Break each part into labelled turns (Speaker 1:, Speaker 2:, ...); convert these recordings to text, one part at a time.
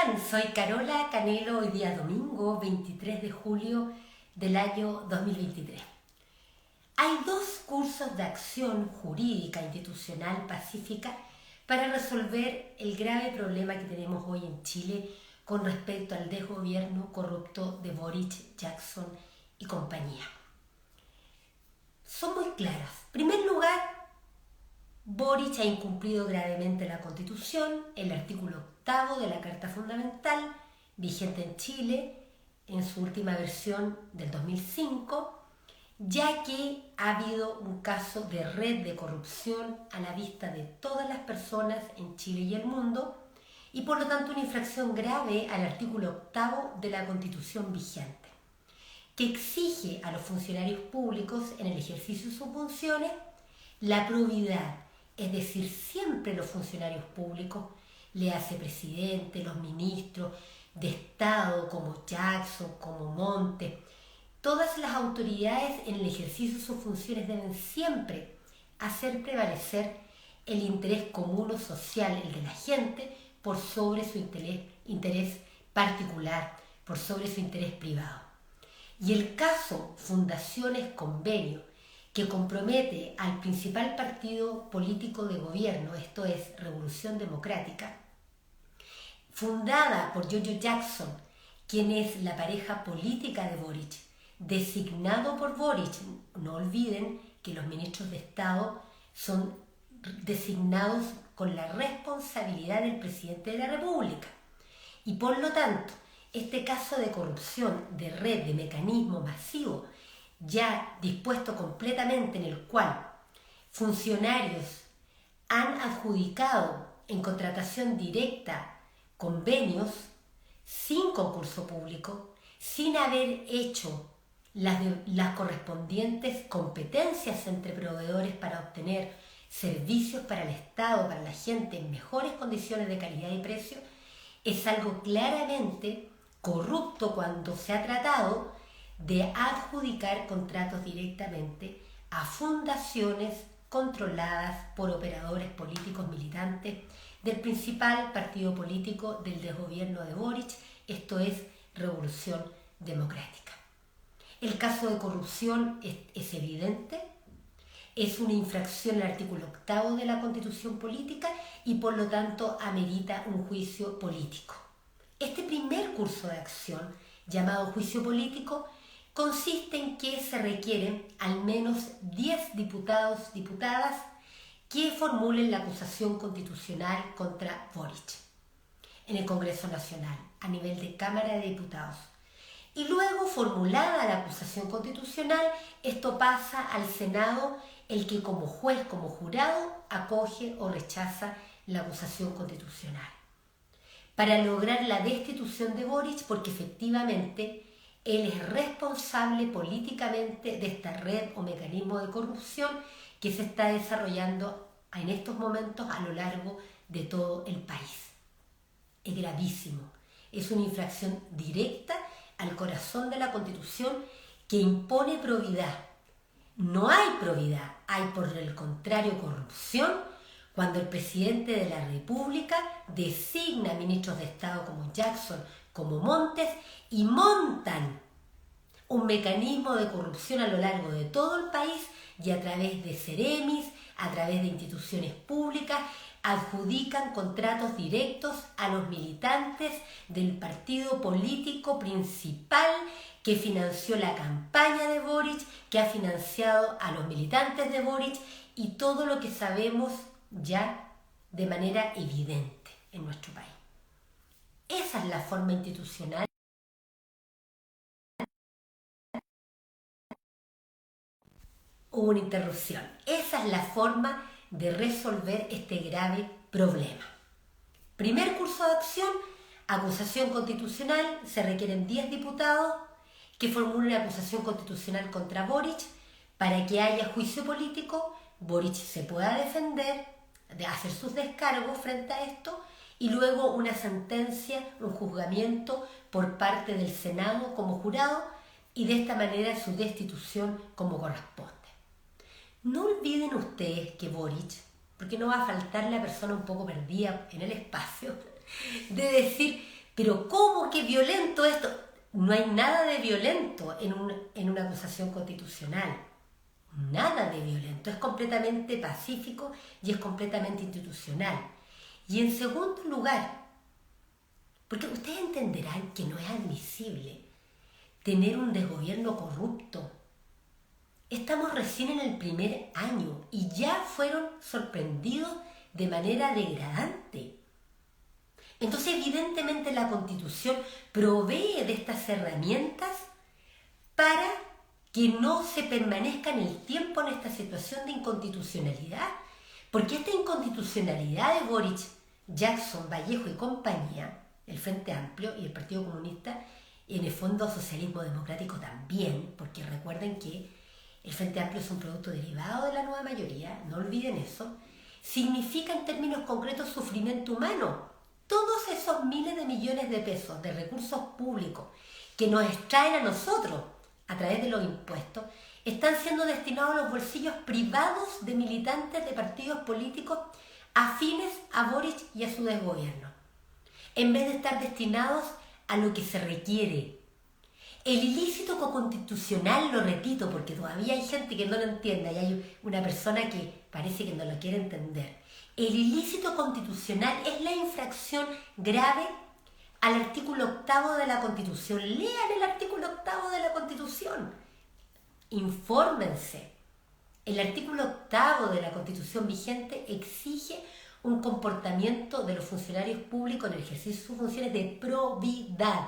Speaker 1: están? Soy Carola Canelo, hoy día domingo 23 de julio del año 2023. Hay dos cursos de acción jurídica, institucional, pacífica para resolver el grave problema que tenemos hoy en Chile con respecto al desgobierno corrupto de Boric, Jackson y compañía. Son muy claras. En primer lugar, Boric ha incumplido gravemente la Constitución, el artículo 8 de la Carta Fundamental, vigente en Chile en su última versión del 2005, ya que ha habido un caso de red de corrupción a la vista de todas las personas en Chile y el mundo, y por lo tanto una infracción grave al artículo 8 de la Constitución vigente, que exige a los funcionarios públicos en el ejercicio de sus funciones la probidad. Es decir, siempre los funcionarios públicos, le hace presidente, los ministros de Estado como Jackson, como Montes, todas las autoridades en el ejercicio de sus funciones deben siempre hacer prevalecer el interés común o social, el de la gente, por sobre su interés particular, por sobre su interés privado. Y el caso Fundaciones Convenio, que compromete al principal partido político de gobierno, esto es Revolución Democrática, fundada por Giorgio Jackson, quien es la pareja política de Boric, designado por Boric. No olviden que los ministros de Estado son designados con la responsabilidad del presidente de la República. Y por lo tanto, este caso de corrupción, de red, de mecanismo masivo, ya dispuesto completamente, en el cual funcionarios han adjudicado en contratación directa convenios sin concurso público, sin haber hecho las correspondientes competencias entre proveedores para obtener servicios para el Estado, para la gente en mejores condiciones de calidad y precio, es algo claramente corrupto cuando se ha tratado de adjudicar contratos directamente a fundaciones controladas por operadores políticos militantes del principal partido político del desgobierno de Boric, esto es Revolución Democrática. El caso de corrupción es evidente, es una infracción al artículo 8 de la Constitución Política y por lo tanto amerita un juicio político. Este primer curso de acción, llamado juicio político, consiste en que se requieren al menos 10 diputados, diputadas, que formulen la acusación constitucional contra Boric en el Congreso Nacional, a nivel de Cámara de Diputados. Y luego, formulada la acusación constitucional, esto pasa al Senado, el que como juez, como jurado, acoge o rechaza la acusación constitucional, para lograr la destitución de Boric, porque efectivamente él es responsable políticamente de esta red o mecanismo de corrupción que se está desarrollando en estos momentos a lo largo de todo el país. Es gravísimo, es una infracción directa al corazón de la Constitución que impone probidad. No hay probidad, hay por el contrario corrupción cuando el presidente de la República designa ministros de Estado como Jackson, como Montes, y montan un mecanismo de corrupción a lo largo de todo el país y a través de Ceremis, a través de instituciones públicas, adjudican contratos directos a los militantes del partido político principal que financió la campaña de Boric, que ha financiado a los militantes de Boric y todo lo que sabemos ya de manera evidente en nuestro país. Esa es la forma institucional. Hubo una interrupción. Esa es la forma de resolver este grave problema. Primer curso de acción, acusación constitucional. Se requieren 10 diputados que formulen la acusación constitucional contra Boric para que haya juicio político, Boric se pueda defender, de hacer sus descargos frente a esto, y luego una sentencia, un juzgamiento por parte del Senado como jurado, y de esta manera su destitución como corresponde. No olviden ustedes que Boric, porque no va a faltar la persona un poco perdida en el espacio, de decir, Pero ¿cómo que violento esto? No hay nada de violento en una acusación constitucional. Nada de violento. Es completamente pacífico y es completamente institucional. Y en segundo lugar, porque ustedes entenderán que no es admisible tener un desgobierno corrupto. Estamos recién en el primer año y ya fueron sorprendidos de manera degradante. Entonces, evidentemente, la Constitución provee de estas herramientas para que no se permanezca en el tiempo en esta situación de inconstitucionalidad. Porque esta inconstitucionalidad de Boric, Jackson, Vallejo y compañía, el Frente Amplio y el Partido Comunista, en el fondo socialismo democrático también, porque recuerden que el Frente Amplio es un producto derivado de la nueva mayoría, no olviden eso, significa en términos concretos sufrimiento humano. Todos esos miles de millones de pesos de recursos públicos que nos extraen a nosotros a través de los impuestos están siendo destinados a los bolsillos privados de militantes de partidos políticos afines a Boric y a su desgobierno, en vez de estar destinados a lo que se requiere. El ilícito constitucional, lo repito, porque todavía hay gente que no lo entiende y hay una persona que parece que no lo quiere entender. El ilícito constitucional es la infracción grave al artículo 8 de la Constitución. Lean el artículo 8 de la Constitución. Infórmense. El artículo 8 de la Constitución vigente exige un comportamiento de los funcionarios públicos en el ejercicio de sus funciones de probidad.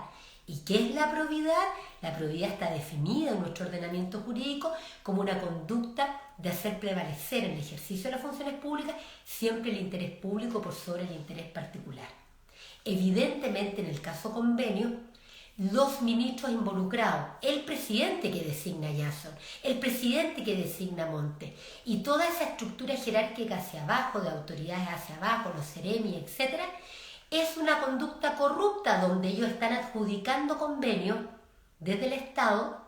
Speaker 1: ¿Y qué es la probidad? La probidad está definida en nuestro ordenamiento jurídico como una conducta de hacer prevalecer en el ejercicio de las funciones públicas siempre el interés público por sobre el interés particular. Evidentemente, en el caso convenio, los ministros involucrados, el presidente que designa Jackson, el presidente que designa Montes y toda esa estructura jerárquica hacia abajo, de autoridades hacia abajo, los seremi, etc., es una conducta corrupta donde ellos están adjudicando convenios desde el Estado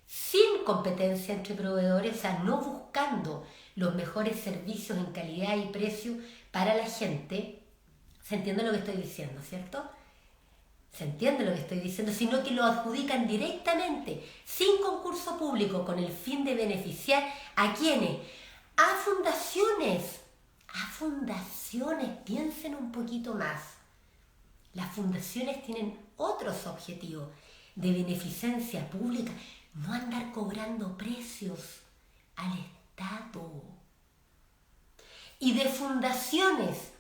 Speaker 1: sin competencia entre proveedores, o sea, no buscando los mejores servicios en calidad y precio para la gente. ¿Se entiende lo que estoy diciendo, cierto? ¿Se entiende lo que estoy diciendo? Sino que lo adjudican directamente, sin concurso público, con el fin de beneficiar ¿a quiénes? A fundaciones. A fundaciones, piensen un poquito más. Las fundaciones tienen otros objetivos de beneficencia pública, no andar cobrando precios al Estado. Y de fundaciones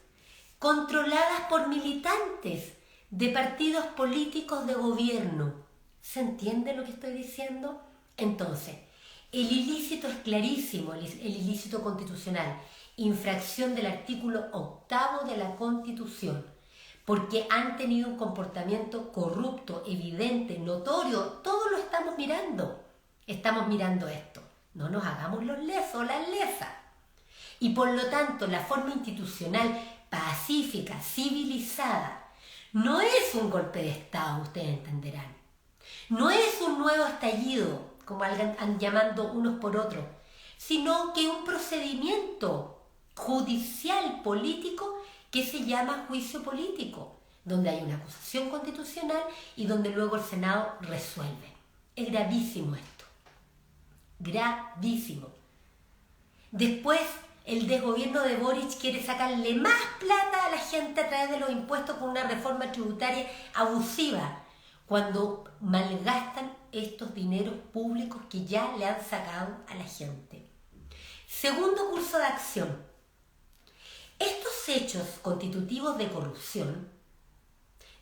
Speaker 1: controladas por militantes de partidos políticos de gobierno. ¿Se entiende lo que estoy diciendo? Entonces, el ilícito es clarísimo, el ilícito constitucional, infracción del artículo 8 de la Constitución, porque han tenido un comportamiento corrupto, evidente, notorio. Todos lo estamos mirando esto. No nos hagamos los lesos, las lesas. Y por lo tanto, la forma institucional pacífica, civilizada, no es un golpe de Estado, ustedes entenderán. No es un nuevo estallido, como han llamando unos por otros, sino que un procedimiento judicial político que se llama juicio político, donde hay una acusación constitucional y donde luego el Senado resuelve. Es gravísimo esto. Gravísimo. Después, el desgobierno de Boric quiere sacarle más plata a la gente a través de los impuestos con una reforma tributaria abusiva, cuando malgastan estos dineros públicos que ya le han sacado a la gente. Segundo curso de acción. Estos hechos constitutivos de corrupción,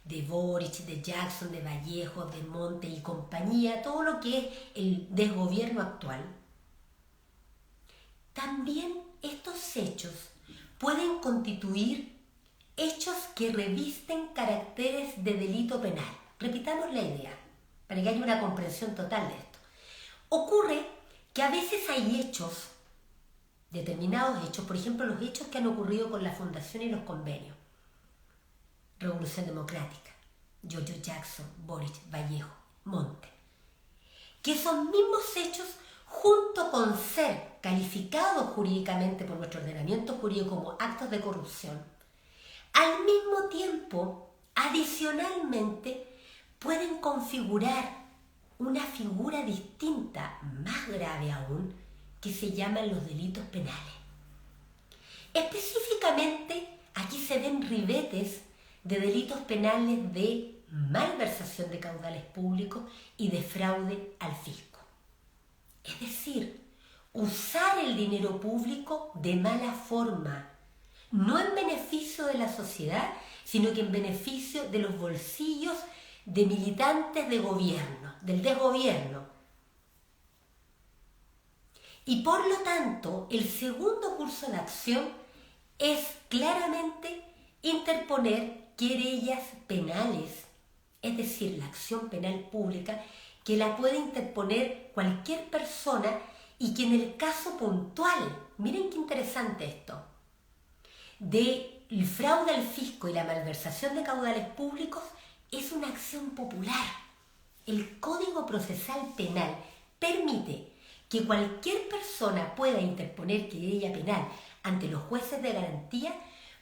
Speaker 1: de Boric, de Jackson, de Vallejo, de Montes y compañía, todo lo que es el desgobierno actual, también estos hechos pueden constituir hechos que revisten caracteres de delito penal. Repitamos la idea, para que haya una comprensión total de esto. Ocurre que a veces hay hechos, determinados hechos, por ejemplo, los hechos que han ocurrido con la Fundación y los convenios. Revolución Democrática, Giorgio Jackson, Boric, Vallejo, Montes. Que esos mismos hechos, junto con ser calificados jurídicamente por nuestro ordenamiento jurídico como actos de corrupción, al mismo tiempo Adicionalmente, pueden configurar una figura distinta, más grave aún, que se llaman los delitos penales. Específicamente, aquí se ven ribetes de delitos penales de malversación de caudales públicos y de fraude al fisco. Es decir, usar el dinero público de mala forma, no en beneficio de la sociedad, sino que en beneficio de los bolsillos de militantes de gobierno, del desgobierno. Y por lo tanto, el segundo curso de acción es claramente interponer querellas penales, es decir, la acción penal pública que la puede interponer cualquier persona y que en el caso puntual, miren qué interesante esto, del fraude al fisco y la malversación de caudales públicos es una acción popular. El Código Procesal Penal permite que cualquier persona pueda interponer querella penal ante los jueces de garantía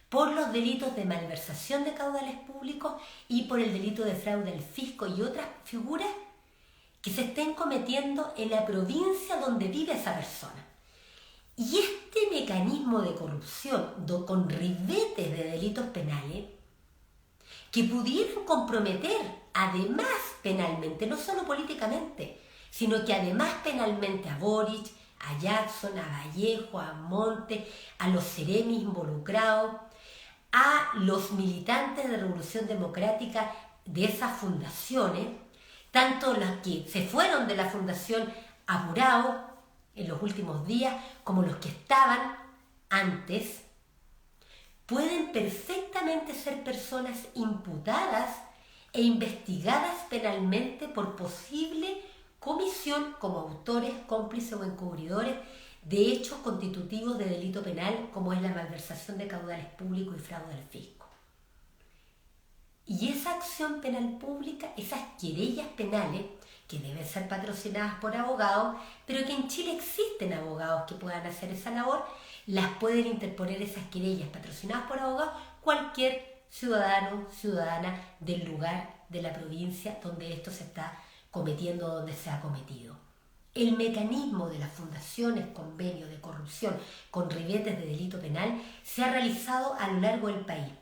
Speaker 1: por los delitos de malversación de caudales públicos y por el delito de fraude al fisco y otras figuras que se estén cometiendo en la provincia donde vive esa persona. Y este mecanismo de corrupción con ribetes de delitos penales que pudieran comprometer además penalmente, no solo políticamente, sino que además penalmente a Boric, a Jackson, a Vallejo, a Montes, a los seremis involucrados, a los militantes de Revolución Democrática de esas fundaciones, tanto los que se fueron de la fundación apurados en los últimos días como los que estaban antes, pueden perfectamente ser personas imputadas e investigadas penalmente por posible comisión como autores, cómplices o encubridores de hechos constitutivos de delito penal como es la malversación de caudales públicos y fraude al fisco. Y esa acción penal pública, esas querellas penales, que deben ser patrocinadas por abogados, pero que en Chile existen abogados que puedan hacer esa labor, las pueden interponer esas querellas patrocinadas por abogados cualquier ciudadano, ciudadana del lugar de la provincia donde esto se está cometiendo, donde se ha cometido. El mecanismo de las fundaciones, convenios de corrupción con ribetes de delito penal se ha realizado a lo largo del país.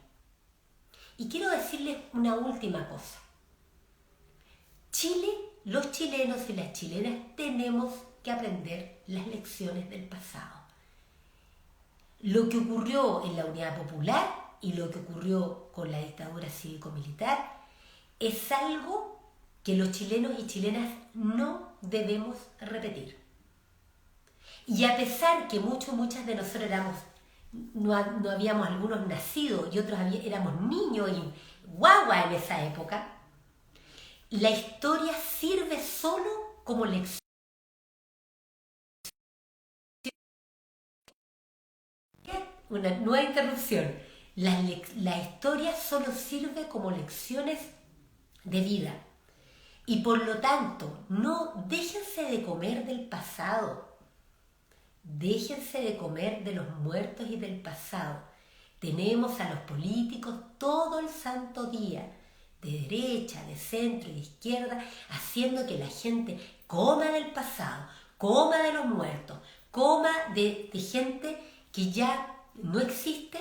Speaker 1: Y quiero decirles una última cosa. Chile, los chilenos y las chilenas tenemos que aprender las lecciones del pasado. Lo que ocurrió en la Unidad Popular y lo que ocurrió con la dictadura cívico-militar es algo que los chilenos y chilenas no debemos repetir. Y a pesar que muchas de nosotros no habíamos algunos nacido y otros éramos niños y guagua en esa época, la historia sirve solo como lección. Una nueva interrupción. La historia solo sirve como lecciones de vida. Y por lo tanto, no déjense de comer del pasado. Déjense de comer de los muertos y del pasado. Tenemos a los políticos todo el santo día, de derecha, de centro y de izquierda, haciendo que la gente coma del pasado, coma de los muertos, coma de gente que ya no existe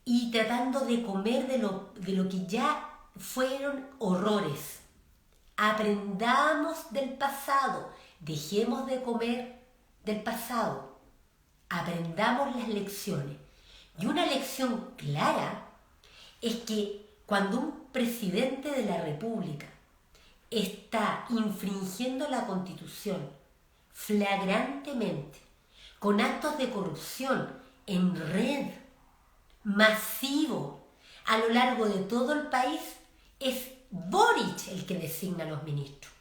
Speaker 1: y tratando de comer de lo que ya fueron horrores. Aprendamos del pasado, dejemos de comer del pasado, aprendamos las lecciones. Y una lección clara es que cuando un presidente de la República está infringiendo la Constitución flagrantemente, con actos de corrupción en red, masivo, a lo largo de todo el país, es Boric el que designa a los ministros.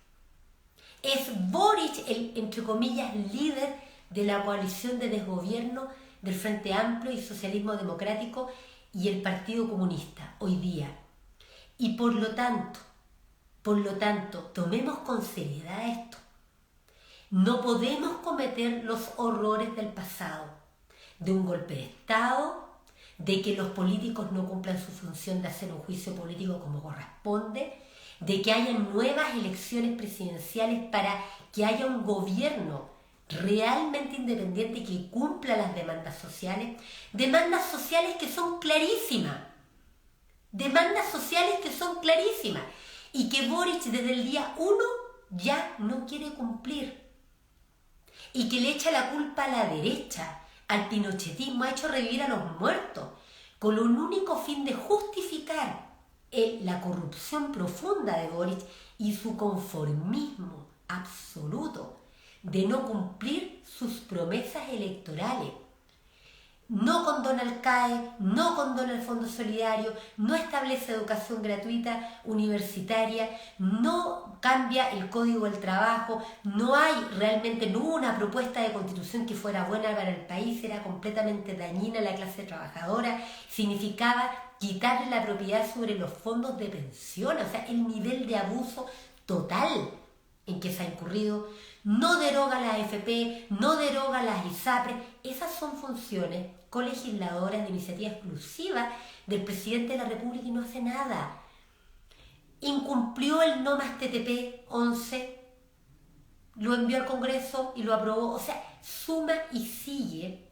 Speaker 1: Es Boric el, entre comillas, líder de la coalición de desgobierno del Frente Amplio y Socialismo Democrático y el Partido Comunista hoy día. Y por lo tanto, tomemos con seriedad esto. No podemos cometer los horrores del pasado, de un golpe de Estado, de que los políticos no cumplan su función de hacer un juicio político como corresponde, de que haya nuevas elecciones presidenciales para que haya un gobierno realmente independiente que cumpla las demandas sociales que son clarísimas, y que Boric desde el día 1 ya no quiere cumplir, y que le echa la culpa a la derecha, al pinochetismo, ha hecho revivir a los muertos, con un único fin de justificar la corrupción profunda de Boric y su conformismo absoluto de no cumplir sus promesas electorales. No condona el CAE, no condona el Fondo Solidario, no establece educación gratuita universitaria, no cambia el Código del Trabajo, no hay realmente una propuesta de constitución que fuera buena para el país, era completamente dañina a la clase trabajadora, significaba quitarle la propiedad sobre los fondos de pensión, o sea, el nivel de abuso total en que se ha incurrido. No deroga la AFP, no deroga las ISAPRES, esas son funciones colegisladoras de iniciativa exclusiva del presidente de la República y no hace nada. Incumplió el no más TTP 11, lo envió al Congreso y lo aprobó, o sea, suma y sigue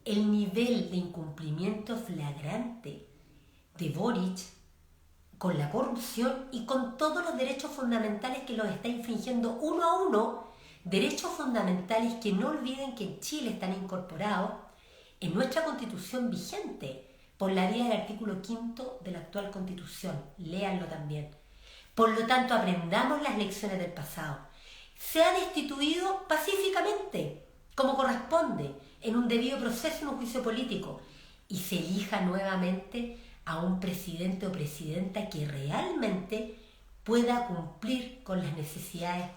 Speaker 1: el nivel de incumplimiento flagrante de Boric con la corrupción y con todos los derechos fundamentales que los está infringiendo uno a uno, derechos fundamentales que no olviden que en Chile están incorporados en nuestra Constitución vigente, por la vía del artículo 5 de la actual Constitución. Léanlo también. Por lo tanto, aprendamos las lecciones del pasado. Se ha destituido pacíficamente, como corresponde, en un debido proceso, en un juicio político, y se elija nuevamente a un presidente o presidenta que realmente pueda cumplir con las necesidades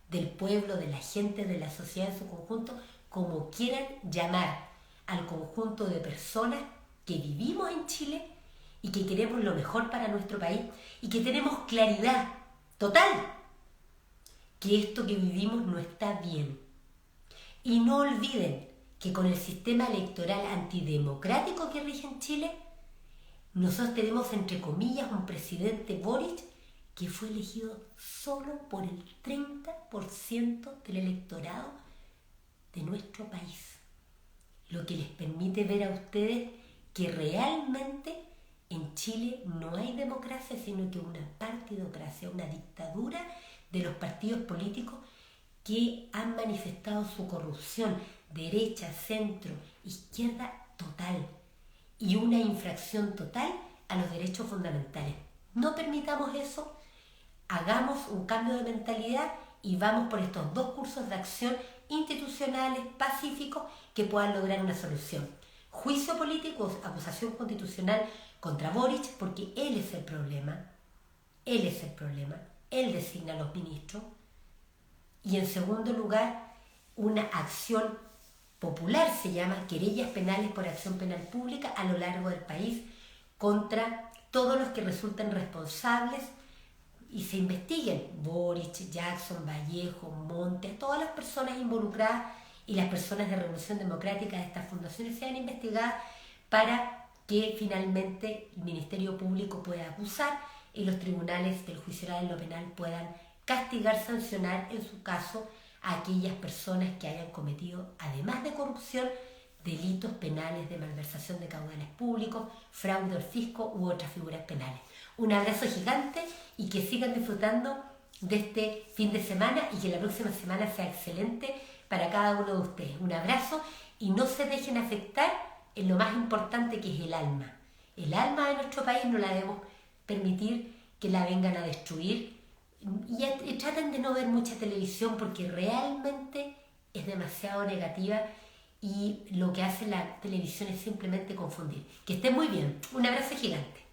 Speaker 1: del pueblo, de la gente, de la sociedad en su conjunto, como quieran llamar al conjunto de personas que vivimos en Chile y que queremos lo mejor para nuestro país y que tenemos claridad total que esto que vivimos no está bien. Y no olviden que con el sistema electoral antidemocrático que rige en Chile, nosotros tenemos, entre comillas, un presidente Boric que fue elegido solo por el 30% del electorado de nuestro país. Lo que les permite ver a ustedes que realmente en Chile no hay democracia, sino que una partidocracia, una dictadura de los partidos políticos que han manifestado su corrupción, derecha, centro, izquierda total, y una infracción total a los derechos fundamentales. No permitamos eso, hagamos un cambio de mentalidad y vamos por estos dos cursos de acción institucionales, pacíficos, que puedan lograr una solución. Juicio político, acusación constitucional contra Boric, porque él es el problema, él designa a los ministros. Y en segundo lugar, una acción popular, se llama querellas penales por acción penal pública a lo largo del país contra todos los que resulten responsables y se investiguen, Boric, Jackson, Vallejo, Montes, todas las personas involucradas y las personas de Revolución Democrática de estas fundaciones sean investigadas para que finalmente el Ministerio Público pueda acusar y los tribunales del juicio oral en lo penal puedan castigar, sancionar en su caso a aquellas personas que hayan cometido, además de corrupción, delitos penales de malversación de caudales públicos, fraude al fisco u otras figuras penales. Un abrazo gigante y que sigan disfrutando de este fin de semana y que la próxima semana sea excelente para cada uno de ustedes. Un abrazo y no se dejen afectar en lo más importante, que es el alma. El alma de nuestro país no la debemos permitir que la vengan a destruir y traten de no ver mucha televisión porque realmente es demasiado negativa y lo que hace la televisión es simplemente confundir. Que estén muy bien. Un abrazo gigante.